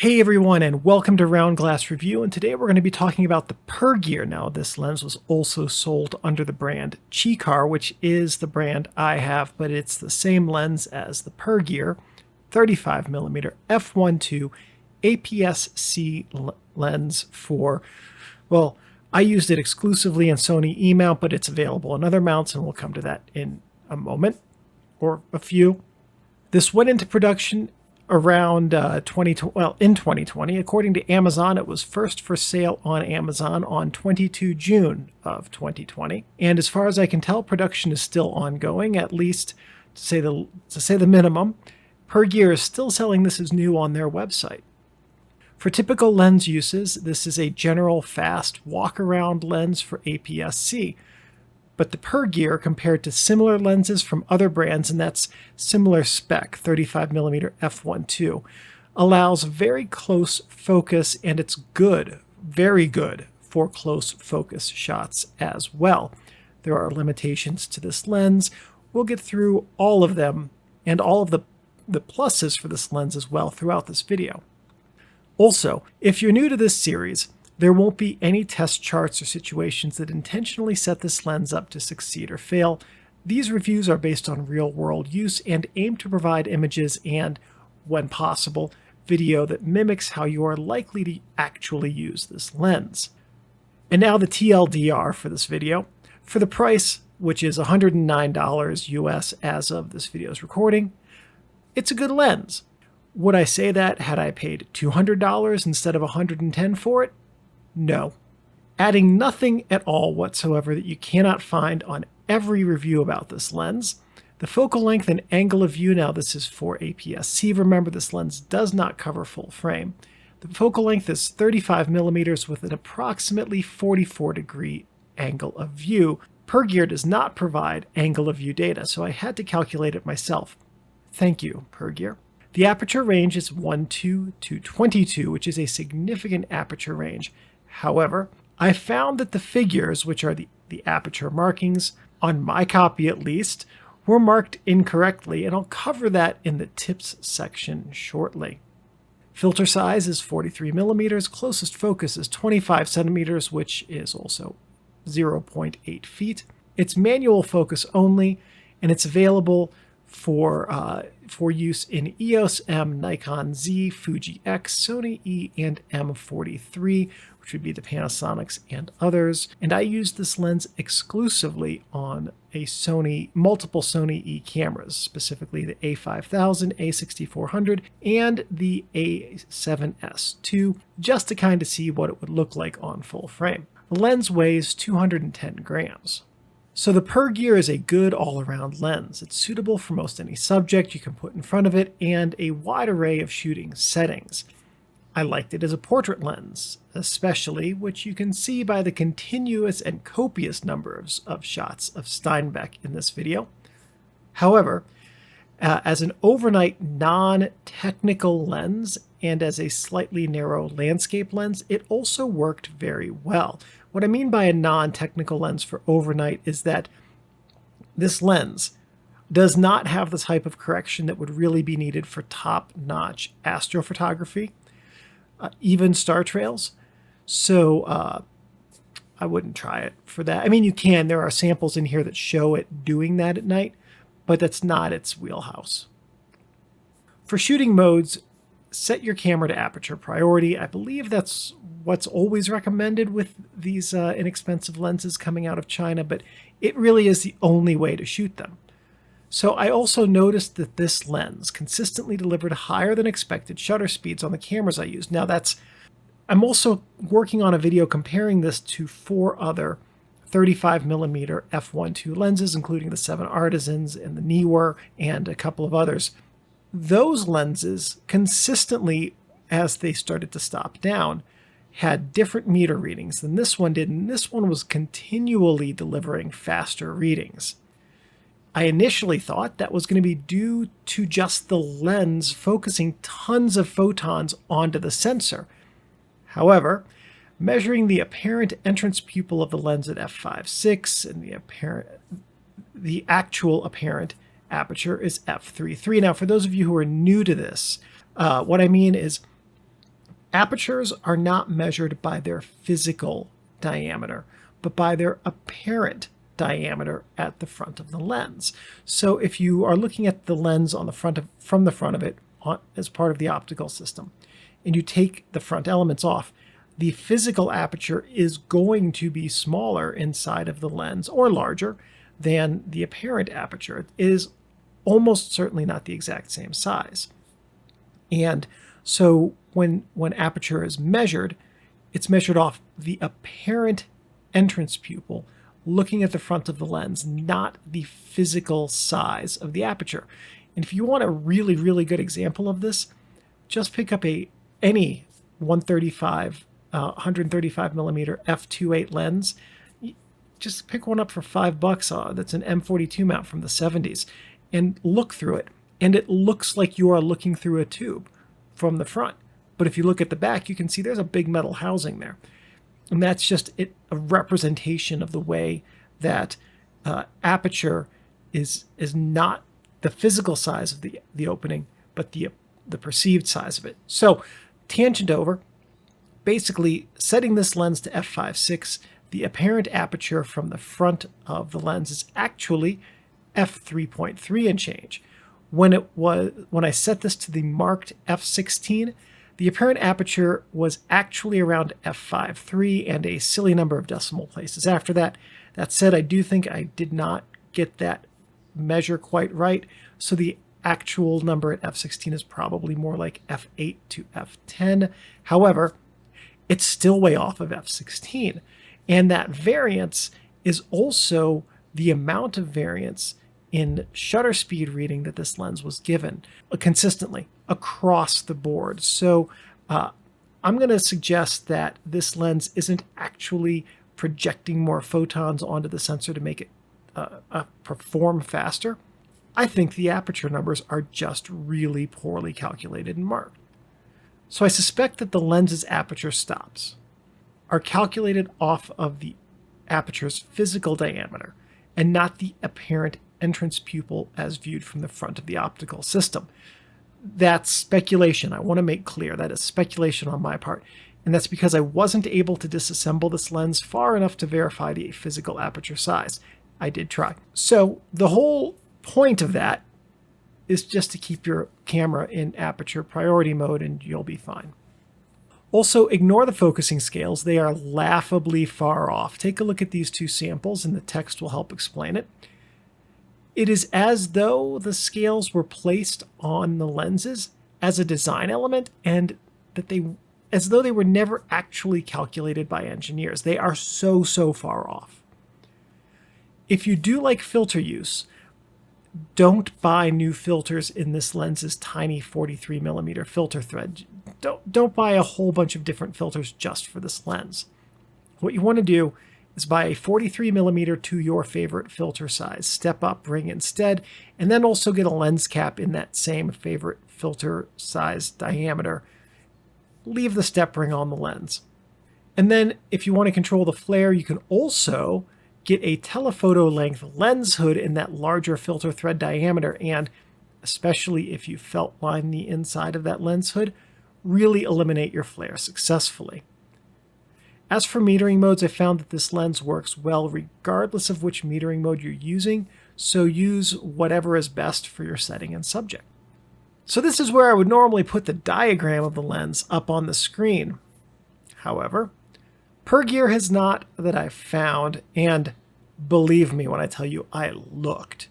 Hey everyone, and welcome to Round Glass Review, and today we're going to be talking about the Pergear. Now, this lens was also sold under the brand Chicar, which is the brand I have, but it's the same lens as the Pergear 35mm f1.2 APS-C lens for, well, I used it exclusively in Sony E-mount, but it's available in other mounts, and we'll come to that in a moment, or a few. This went into production around in 2020. According to Amazon, it was first for sale on Amazon on 22 June of 2020. And as far as I can tell, production is still ongoing, at least to say the minimum. Pergear is still selling this as new on their website. For typical lens uses, this is a general fast walk-around lens for APS-C. But the Pergear, compared to similar lenses from other brands, and that's similar spec, 35mm f1.2, allows very close focus, and it's good, very good, for close focus shots as well. There are limitations to this lens. We'll get through all of them and all of the pluses for this lens as well throughout this video. Also, if you're new to this series, there won't be any test charts or situations that intentionally set this lens up to succeed or fail. These reviews are based on real-world use and aim to provide images and, when possible, video that mimics how you are likely to actually use this lens. And now the TLDR for this video. For the price, which is $109 US as of this video's recording, it's a good lens. Would I say that had I paid $200 instead of $110 for it? No. Adding nothing at all whatsoever that you cannot find on every review about this lens. The focal length and angle of view, now this is for APS-C, remember this lens does not cover full frame. The focal length is 35mm with an approximately 44-degree angle of view. Pergear does not provide angle of view data, so I had to calculate it myself. Thank you, Pergear. The aperture range is 1.2 to 22, which is a significant aperture range. However, I found that the figures, which are the aperture markings, on my copy at least, were marked incorrectly, and I'll cover that in the tips section shortly. Filter size is 43mm, closest focus is 25 centimeters, which is also 0.8 feet. It's manual focus only, and it's available for use in EOS M, Nikon Z, Fuji X, Sony E, and M43, which would be the Panasonics and others. And I used this lens exclusively on multiple Sony E cameras, specifically the A5000, A6400, and the A7S II, just to kind of see what it would look like on full frame. The lens weighs 210 grams. So the Pergear is a good all-around lens. It's suitable for most any subject you can put in front of it and a wide array of shooting settings. I liked it as a portrait lens, especially, which you can see by the continuous and copious numbers of shots of Steinbeck in this video. However, as an overnight non-technical lens and as a slightly narrow landscape lens, it also worked very well. What I mean by a non-technical lens for overnight is that this lens does not have the type of correction that would really be needed for top-notch astrophotography, even star trails. So I wouldn't try it for that. I mean, you can. There are samples in here that show it doing that at night, but that's not its wheelhouse. For shooting modes, set your camera to aperture priority. I believe that's what's always recommended with these inexpensive lenses coming out of China, but it really is the only way to shoot them. So I also noticed that this lens consistently delivered higher than expected shutter speeds on the cameras I used. Now I'm also working on a video comparing this to 4 other 35mm f1.2 lenses, including the 7 Artisans and the Neewer and a couple of others. Those lenses consistently, as they started to stop down, had different meter readings than this one did, and this one was continually delivering faster readings. I initially thought that was going to be due to just the lens focusing tons of photons onto the sensor. However, measuring the apparent entrance pupil of the lens at f5.6 and the actual apparent aperture is f3.3. Now, for those of you who are new to this, what I mean is Apertures are not measured by their physical diameter, but by their apparent diameter at the front of the lens. So if you are looking at the lens on the from the front of it as part of the optical system, and you take the front elements off, the physical aperture is going to be smaller inside of the lens, or larger, than the apparent aperture. It is almost certainly not the exact same size. And so when aperture is measured, it's measured off the apparent entrance pupil looking at the front of the lens, not the physical size of the aperture. And if you want a really, really good example of this, just pick up any 135 millimeter f2.8 lens. Just pick one up for $5. That's an M42 mount from the 70s, and look through it. And it looks like you are looking through a tube from the front. But if you look at the back, you can see there's a big metal housing there. And that's just a representation of the way that aperture is not the physical size of the opening, but the perceived size of it. So, tangent over. Basically, setting this lens to f5.6, the apparent aperture from the front of the lens is actually f3.3 and change. When I set this to the marked f16, the apparent aperture was actually around f5.3 and a silly number of decimal places after that. That said, I do think I did not get that measure quite right, so the actual number at f16 is probably more like f8 to f10. However, it's still way off of f16. And that variance is also the amount of variance in shutter speed reading that this lens was given consistently across the board. So I'm going to suggest that this lens isn't actually projecting more photons onto the sensor to make it perform faster. I think the aperture numbers are just really poorly calculated and marked. So I suspect that the lens's aperture stops are calculated off of the aperture's physical diameter and not the apparent entrance pupil as viewed from the front of the optical system. That's speculation. I want to make clear that is speculation on my part, and that's because I wasn't able to disassemble this lens far enough to verify the physical aperture size. I did try. So the whole point of that is just to keep your camera in aperture priority mode and you'll be fine. Also, ignore the focusing scales. They are laughably far off. Take a look at these two samples and the text will help explain it. It is as though the scales were placed on the lenses as a design element and that as though they were never actually calculated by engineers. They are so far off. If you do like filter use, don't buy new filters in this lens's tiny 43mm filter thread. Don't buy a whole bunch of different filters just for this lens. What you want to do is buy a 43mm to your favorite filter size step up ring instead, and then also get a lens cap in that same favorite filter size diameter. Leave the step ring on the lens. And then if you want to control the flare, you can also get a telephoto length lens hood in that larger filter thread diameter, and especially if you felt line the inside of that lens hood, really eliminate your flare successfully. As for metering modes, I found that this lens works well regardless of which metering mode you're using, so use whatever is best for your setting and subject. So this is where I would normally put the diagram of the lens up on the screen. However, Pergear has not that I've found, and believe me when I tell you I looked,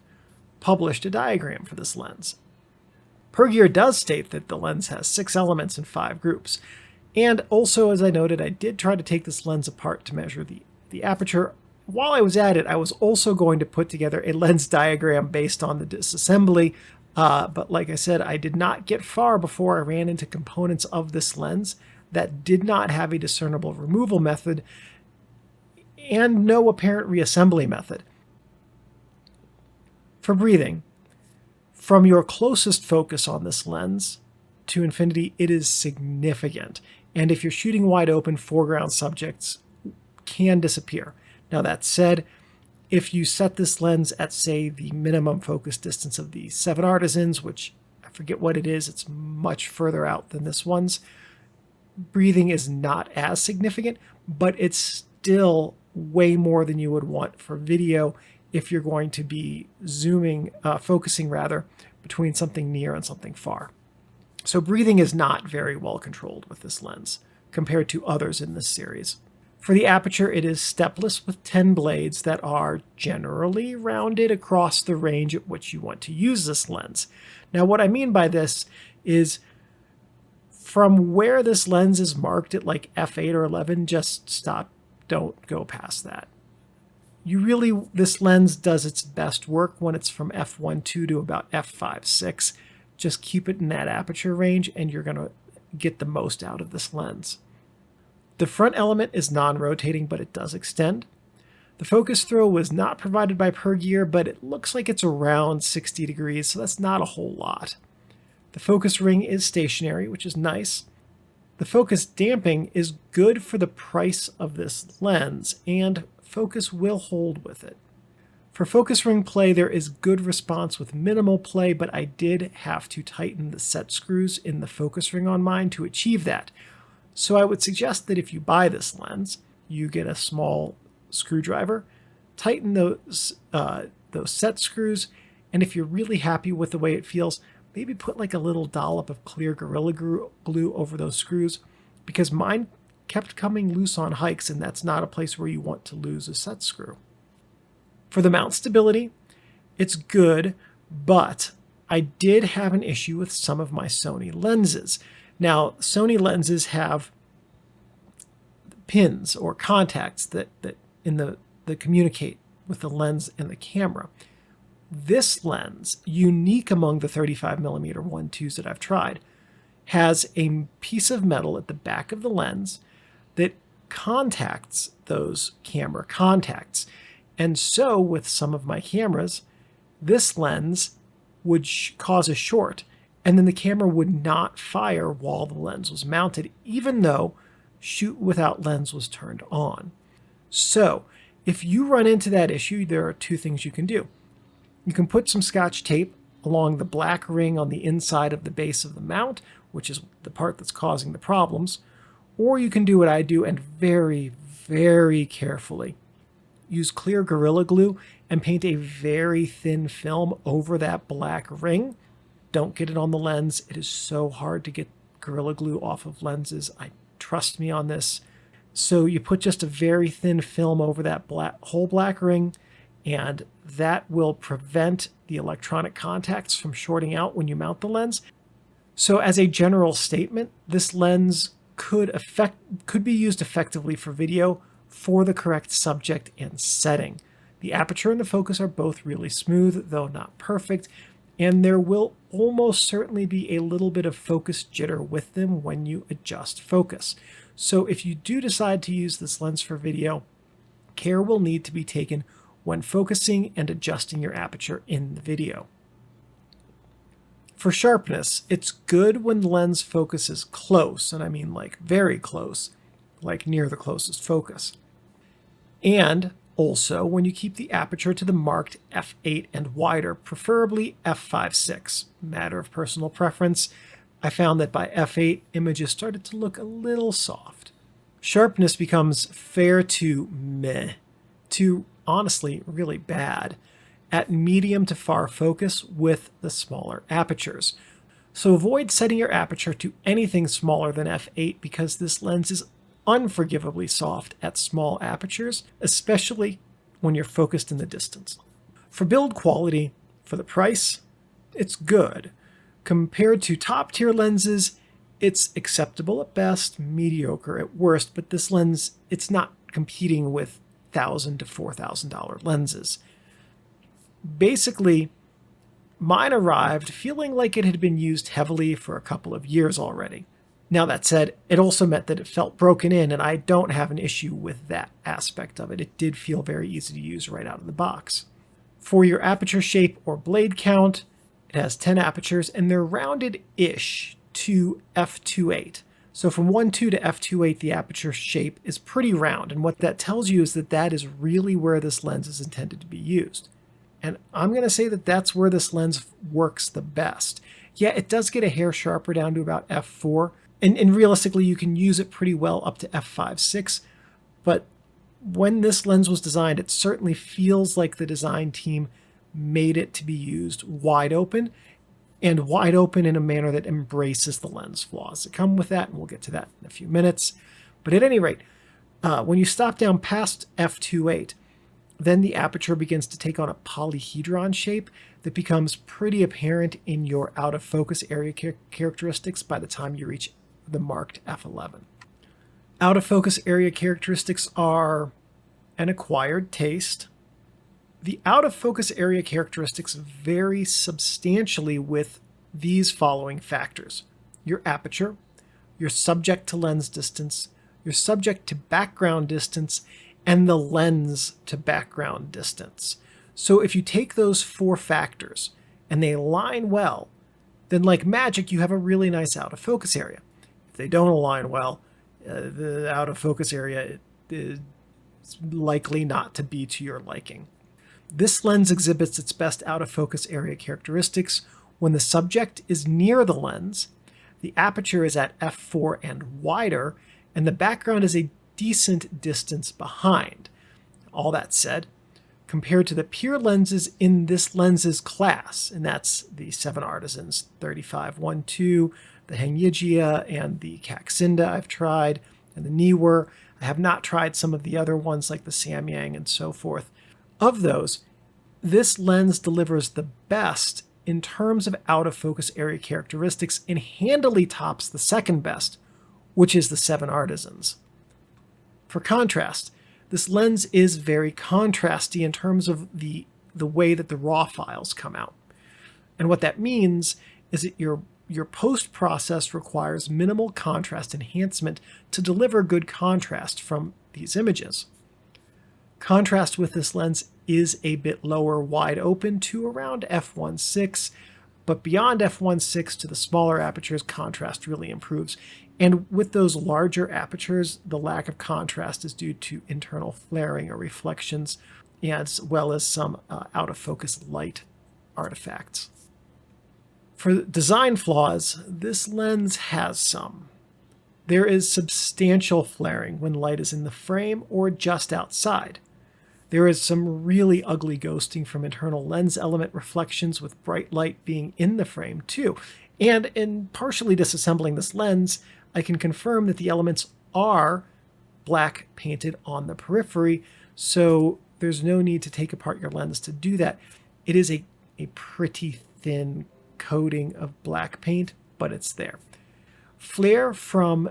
published a diagram for this lens. Pergear does state that the lens has 6 elements in 5 groups. And also, as I noted, I did try to take this lens apart to measure the aperture. While I was at it, I was also going to put together a lens diagram based on the disassembly. But like I said, I did not get far before I ran into components of this lens that did not have a discernible removal method and no apparent reassembly method. For breathing, from your closest focus on this lens to infinity, it is significant. And if you're shooting wide open, foreground subjects can disappear. Now that said, if you set this lens at, say, the minimum focus distance of the 7 Artisans, which I forget what it is, it's much further out than this one's, breathing is not as significant, but it's still way more than you would want for video if you're going to be focusing rather, between something near and something far. So breathing is not very well controlled with this lens compared to others in this series. For the aperture, it is stepless with 10 blades that are generally rounded across the range at which you want to use this lens. Now, what I mean by this is from where this lens is marked at like f8 or 11, just stop. Don't go past that. This lens does its best work when it's from f1.2 to about f5.6. Just keep it in that aperture range and you're going to get the most out of this lens. The front element is non-rotating, but it does extend. The focus throw was not provided by Pergear, but it looks like it's around 60 degrees, so that's not a whole lot. The focus ring is stationary, which is nice. The focus damping is good for the price of this lens, and focus will hold with it. For focus ring play, there is good response with minimal play, but I did have to tighten the set screws in the focus ring on mine to achieve that. So I would suggest that if you buy this lens, you get a small screwdriver, tighten those set screws, and if you're really happy with the way it feels, maybe put like a little dollop of clear Gorilla Glue over those screws, because mine kept coming loose on hikes, and that's not a place where you want to lose a set screw. For the mount stability, it's good, but I did have an issue with some of my Sony lenses. Now, Sony lenses have pins or contacts that communicate with the lens and the camera. This lens, unique among the 35mm 1.2s that I've tried, has a piece of metal at the back of the lens that contacts those camera contacts. And so with some of my cameras, this lens would cause a short, and then the camera would not fire while the lens was mounted, even though shoot without lens was turned on. So if you run into that issue, there are two things you can do. You can put some Scotch tape along the black ring on the inside of the base of the mount, which is the part that's causing the problems, or you can do what I do and very, very carefully use clear Gorilla Glue and paint a very thin film over that black ring. Don't get it on the lens. It is so hard to get Gorilla Glue off of lenses. Trust me on this. So you put just a very thin film over that whole black ring, and that will prevent the electronic contacts from shorting out when you mount the lens. So as a general statement, this lens could be used effectively for video for the correct subject and setting. The aperture and the focus are both really smooth, though not perfect, and there will almost certainly be a little bit of focus jitter with them when you adjust focus. So if you do decide to use this lens for video, care will need to be taken when focusing and adjusting your aperture in the video. For sharpness, it's good when the lens focus is close, and I mean like very close, like near the closest focus. And also when you keep the aperture to the marked f8 and wider, preferably f5.6. Matter of personal preference. I found that by f8, images started to look a little soft. Sharpness becomes fair to meh, to honestly really bad, at medium to far focus with the smaller apertures. So avoid setting your aperture to anything smaller than f8 because this lens is unforgivably soft at small apertures, especially when you're focused in the distance. For build quality, for the price, it's good. Compared to top-tier lenses, it's acceptable at best, mediocre at worst, but this lens, it's not competing with $1,000 to $4,000 lenses. Basically, mine arrived feeling like it had been used heavily for a couple of years already. Now that said, it also meant that it felt broken in, and I don't have an issue with that aspect of it. It did feel very easy to use right out of the box. For your aperture shape or blade count, it has 10 apertures, and they're rounded-ish to f2.8. So from 1.2 to f2.8, the aperture shape is pretty round, and what that tells you is that that is really where this lens is intended to be used. And I'm going to say that that's where this lens works the best. Yeah, it does get a hair sharper down to about f4, And realistically, you can use it pretty well up to f5.6, but when this lens was designed, it certainly feels like the design team made it to be used wide open, and wide open in a manner that embraces the lens flaws that come with that, and we'll get to that in a few minutes. But at any rate, when you stop down past f2.8, then the aperture begins to take on a polyhedron shape that becomes pretty apparent in your out of focus area characteristics by the time you reach the marked f11. Out of focus area characteristics are an acquired taste. The out of focus area characteristics vary substantially with these following factors: your aperture, your subject to lens distance, your subject to background distance, and the lens to background distance. So if you take those 4 factors and they align well, then like magic, you have a really nice out of focus area. If they don't align well, the out of focus area is likely not to be to your liking. This lens exhibits its best out of focus area characteristics when the subject is near the lens, the aperture is at f4 and wider, and the background is a decent distance behind. All that said, compared to the peer lenses in this lens's class, and that's the 7 Artisans 35-1.2, the Hengjia, and the Kaxinda I've tried, and the Niwer. I have not tried some of the other ones like the Samyang and so forth. Of those, this lens delivers the best in terms of out of focus area characteristics and handily tops the second best, which is the 7 Artisans. For contrast, this lens is very contrasty in terms of the way that the raw files come out. And what that means is that your post-process requires minimal contrast enhancement to deliver good contrast from these images. Contrast with this lens is a bit lower wide open to around f1.6, but beyond f1.6 to the smaller apertures, contrast really improves. And with those larger apertures, the lack of contrast is due to internal flaring or reflections, as well as some out-of-focus light artifacts. For design flaws, this lens has some. There is substantial flaring when light is in the frame or just outside. There is some really ugly ghosting from internal lens element reflections with bright light being in the frame too. And in partially disassembling this lens, I can confirm that the elements are black painted on the periphery, so there's no need to take apart your lens to do that. It is a pretty thin coating of black paint, but it's there. Flare from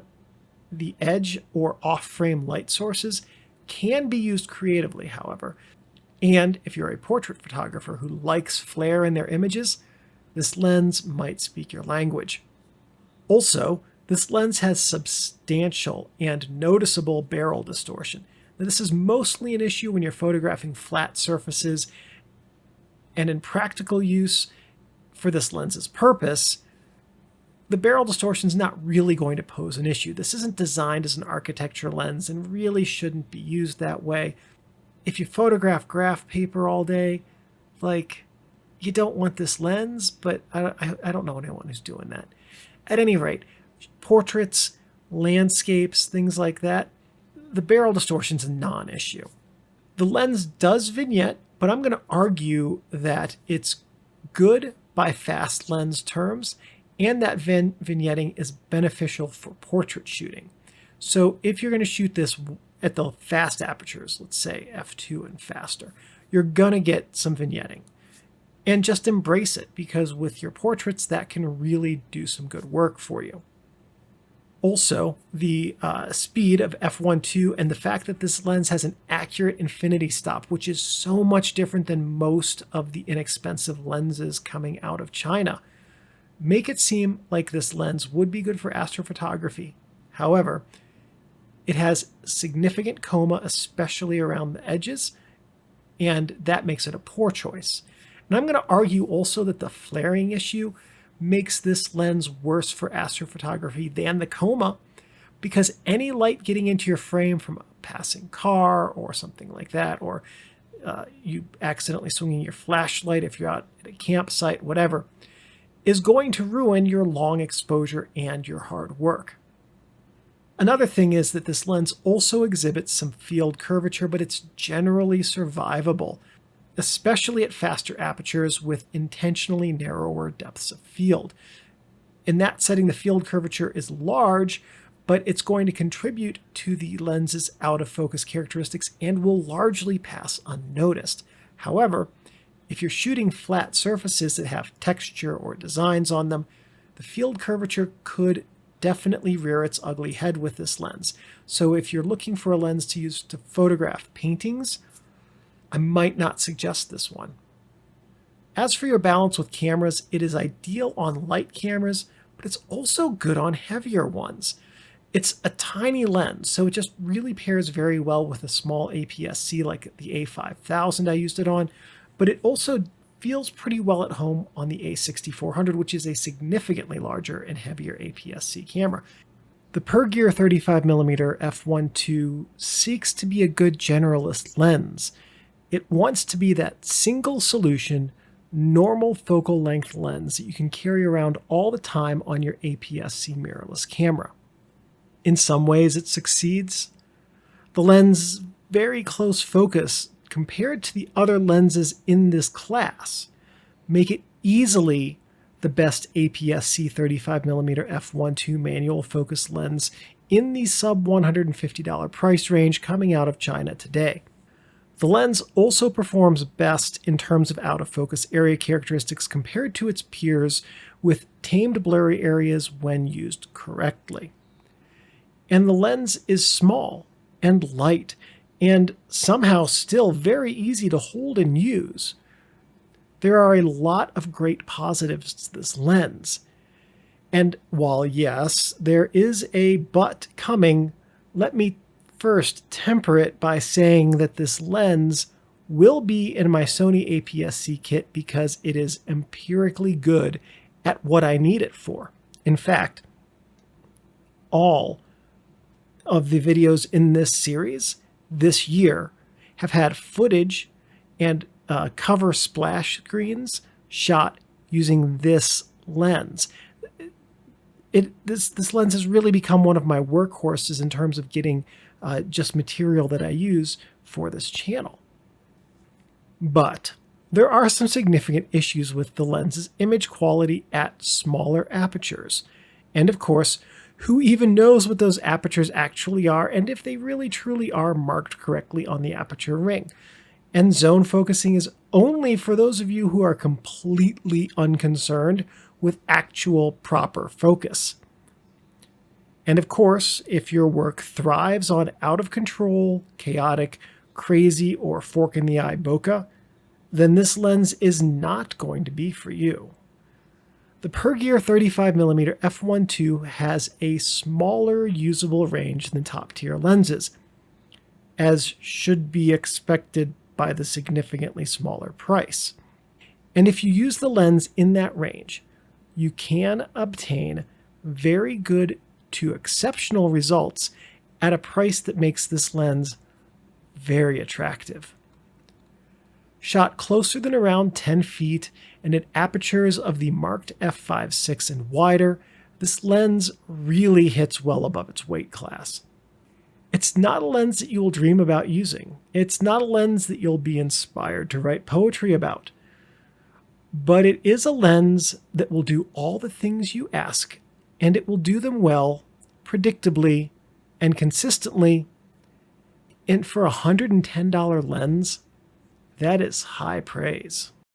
the edge or off-frame light sources can be used creatively, however. And if you're a portrait photographer who likes flare in their images, this lens might speak your language. Also, this lens has substantial and noticeable barrel distortion. Now, this is mostly an issue when you're photographing flat surfaces, and in practical use for this lens's purpose, the barrel distortion is not really going to pose an issue. This isn't designed as an architecture lens and really shouldn't be used that way. If you photograph graph paper all day, you don't want this lens, but I don't know anyone who's doing that. At any rate, portraits, landscapes, things like that, the barrel distortion is a non-issue. The lens does vignette, but I'm going to argue that it's good by fast lens terms, and that vignetting is beneficial for portrait shooting. So if you're going to shoot this at the fast apertures, let's say f2 and faster, you're going to get some vignetting. And just embrace it, because with your portraits, that can really do some good work for you. Also, the speed of f1.2 and the fact that this lens has an accurate infinity stop, which is so much different than most of the inexpensive lenses coming out of China, make it seem like this lens would be good for astrophotography. However, it has significant coma, especially around the edges, and that makes it a poor choice. And I'm going to argue also that the flaring issue makes this lens worse for astrophotography than the coma, because any light getting into your frame from a passing car or something like that, or you accidentally swinging your flashlight if you're out at a campsite, whatever, is going to ruin your long exposure and your hard work. Another thing is that this lens also exhibits some field curvature, but it's generally survivable, especially at faster apertures with intentionally narrower depths of field. In that setting, the field curvature is large, but it's going to contribute to the lens's out of focus characteristics and will largely pass unnoticed. However, if you're shooting flat surfaces that have texture or designs on them, the field curvature could definitely rear its ugly head with this lens. So if you're looking for a lens to use to photograph paintings, I might not suggest this one. As for your balance with cameras, it is ideal on light cameras, but it's also good on heavier ones. It's a tiny lens, so it just really pairs very well with a small APS-C like the A5000 I used it on, but it also feels pretty well at home on the A6400, which is a significantly larger and heavier APS-C camera. The Pergear 35mm f1.2 seeks to be a good generalist lens. It wants to be that single solution, normal focal length lens that you can carry around all the time on your APS-C mirrorless camera. In some ways it succeeds. The lens' very close focus compared to the other lenses in this class make it easily the best APS-C 35mm f1.2 manual focus lens in the sub $150 price range coming out of China today. The lens also performs best in terms of out-of-focus area characteristics compared to its peers with tamed blurry areas when used correctly. And the lens is small and light and somehow still very easy to hold and use. There are a lot of great positives to this lens. And while yes, there is a but coming, let me first temper it by saying that this lens will be in my Sony APS-C kit because it is empirically good at what I need it for. In fact, all of the videos in this series this year have had footage and cover splash screens shot using this lens. This lens has really become one of my workhorses in terms of getting just material that I use for this channel. But there are some significant issues with the lens's image quality at smaller apertures. And of course, who even knows what those apertures actually are and if they really truly are marked correctly on the aperture ring. And zone focusing is only for those of you who are completely unconcerned with actual proper focus. And of course, if your work thrives on out of control, chaotic, crazy, or fork in the eye bokeh, then this lens is not going to be for you. The Pergear 35mm f1.2 has a smaller usable range than top-tier lenses, as should be expected by the significantly smaller price. And if you use the lens in that range, you can obtain very good to exceptional results at a price that makes this lens very attractive. Shot closer than around 10 feet and at apertures of the marked f5.6 and wider, this lens really hits well above its weight class. It's not a lens that you will dream about using. It's not a lens that you'll be inspired to write poetry about. But it is a lens that will do all the things you ask, and it will do them well, predictably, and consistently. And for a $110 lens, that is high praise.